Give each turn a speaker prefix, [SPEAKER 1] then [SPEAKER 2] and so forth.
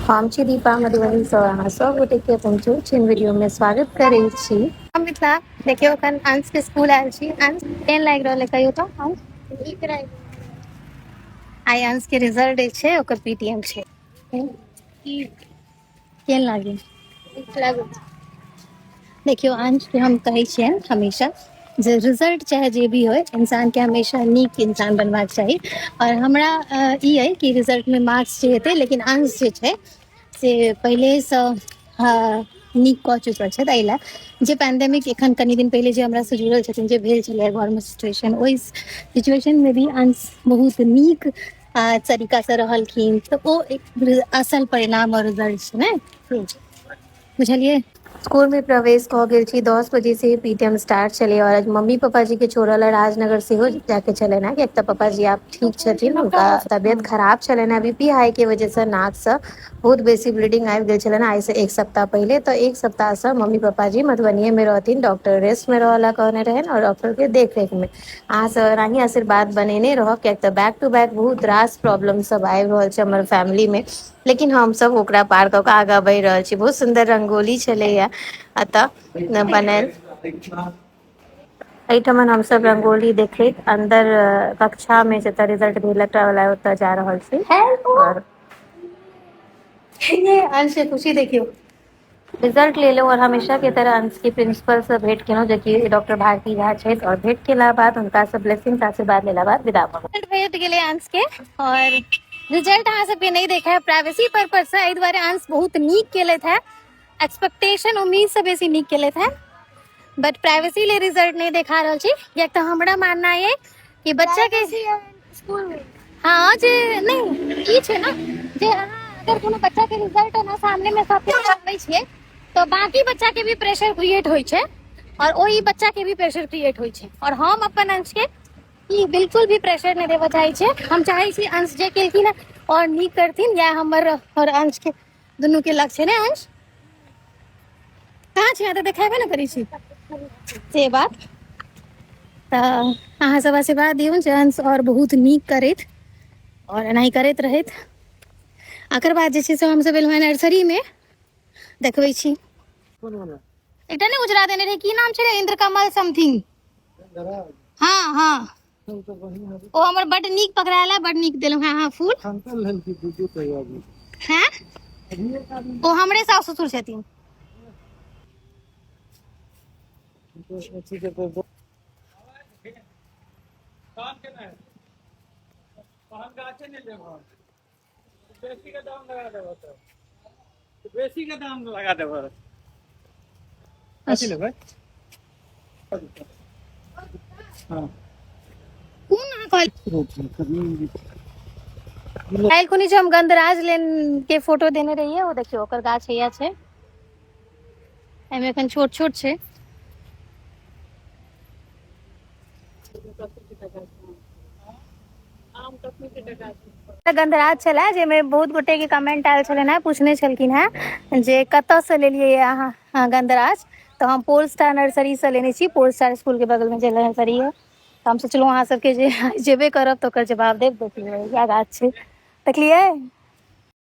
[SPEAKER 1] हम छी दीपा मधुबनी सँ अहाँ सब गोटे के अपन छोट वीडियो में स्वागत करै छी। हम मिथिला देखियो अखन अंश के स्कूल आयल छी। अंश केहन लागि रहल है कहियो तो अंश? नीक रही। आई अंश के रिजल्ट छै, ओकर पीटीएम छै। की केहन लागे? नीक लागो। देखियो अंश के हम कहै छियै हमेशा जे रिजल्ट चाहे जे भी होय, इंसान के हमेशा नीक इंसान बनबाक चाही। और हमरा ई है कि रिजल्ट में मार्क्स जे हेतै, लेकिन अंश जे छै से पहिलेसँ नीक कऽ चुकल छै। एहि लए जे पैंडेमिक एखन कनि दिन पहिले जे हमरा से जुड़ल छथिन, जे भेल छलै घरमे सिचुएशन, ओहि सिचुएशन में भी अंश बहुत नीक तरीकासँ रहलखिन, तऽ ओ एक असल परिणाम और रिजल्ट छै ने, बुझलियै। स्कूल में प्रवेश क गेल छी। 10 बजे से पीटीएम स्टार्ट चले और आज मम्मी पापा जी के छोड़ल राजनगर से हो जाके चले ना कि एक पापा जी आप ठीक छथिन, उनका तबियत खराब चले ना, बीपी हाई के वजह से नाक से बहुत बेसी ब्लीडिंग आबि गेल छले ना। आई से एक सप्ताह पहले तो एक सप्ताह से मम्मी पापा जी मधुबनीये में रहथिन। डॉक्टर रेस्ट में रहला कहने रहे और डॉक्टर के देख रेख में अहाँ से राही आशीर्वाद बनेने रह, क्या तो बैक टू बैक बहुत रास प्रॉब्लम सब आबि रहल छै हमर फैमिली में, लेकिन हम सब ओकरा पार कऽ के आगाँ बढ़ि रहल छी। बहुत सुंदर रंगोली छलैया अतः बनल। एहिठमन हम सब रंगोली देखैत अंदर कक्षा में जतऽ रिजल्ट भेलटा वाला ओतऽ जा रहल छी। और ये अंश के खुशी देखियो, रिजल्ट ले लो। और हमेशा के तरह अंश के प्रिंसिपल से भेंट केलहुँ, जबकि डॉक्टर भारती झा छै, और भेंट केला बाद हुनका से ब्लेसिंग आशीर्वाद लेला बाद विदा भऽ गेल। भेट गेलै अंश के, और रिजल्ट अहाँ सबके नहीं देखा है प्राइवेसी पर्पज से, एहि दुआरे अंश बहुत नीक केलथि है। एक्सपेक्टेशन उम्मीद से बेसी नीक केलथि है, बट प्राइवेसी ले रिजल्ट नहीं देखा रहल छी। या तो हमरा मानना है कि बच्चा के स्कूल में हाँ जे नहीं ई छै ना, जे अहाँ अगर कोनो बच्चा के रिजल्ट ना सामने में सब आबै छै, तो बाकी बच्चा के भी प्रेशर क्रिएट होय छै, और ओही बच्चा के भी प्रेशर क्रिएट होय छै। और हम अपन अंश के ई बिल्कुल भी प्रेशर नहीं देबऽ चाहै छै। हम चाहै छी अंश जे केलखिन है और नीक करथिन, या हमर और अंश के दुनू के लक्ष्य है ने। अंश कहाँ छै? तऽ देखेबे ना करै छी से बात। तऽ अहाँ सब आशीर्वाद दियौ जे अंश और बहुत नीक करैत और एनाही करैत रहैत। एकर बाद जे छै से हम सब एलहुँ हैं नर्सरी में, देखबै छी एकटा ने उजरा देने रहे, की नाम छलै? इंद्रकमल समथिंग। हाँ हाँ, ओ हमर बड नीक पकड़ायल है, बड नीक देलहुँ हैं अहाँ फूल। हैं ओ हमरे सास ससुर छथिन।
[SPEAKER 2] बेसी के दाम लगा देबो। कथि लेबै? हां
[SPEAKER 1] कौन अहाँ काल्हि खुनी जो हम गंधराज लेन के फोटो देने रहिए, वो देखियो ओकर गाछ हैया छै, एमे एखन छोट छोट छै। गंधराज छलै, जेमे बहुत गोटे के कमेंट आयल छलनि हैं, पूछने छलखिन हैं जे कतऽ से लेलियै अहाँ गंधराज। तो हम पोल स्टार नर्सरी से लेने छी। पोल स्टार स्कूल के बगल में जे नर्सरी है, तो हम सोचलहुँ अहाँ सबके जे जेबे करब तो ओकर जवाब देब। देखिए इएह गाछ छै, देखलियै।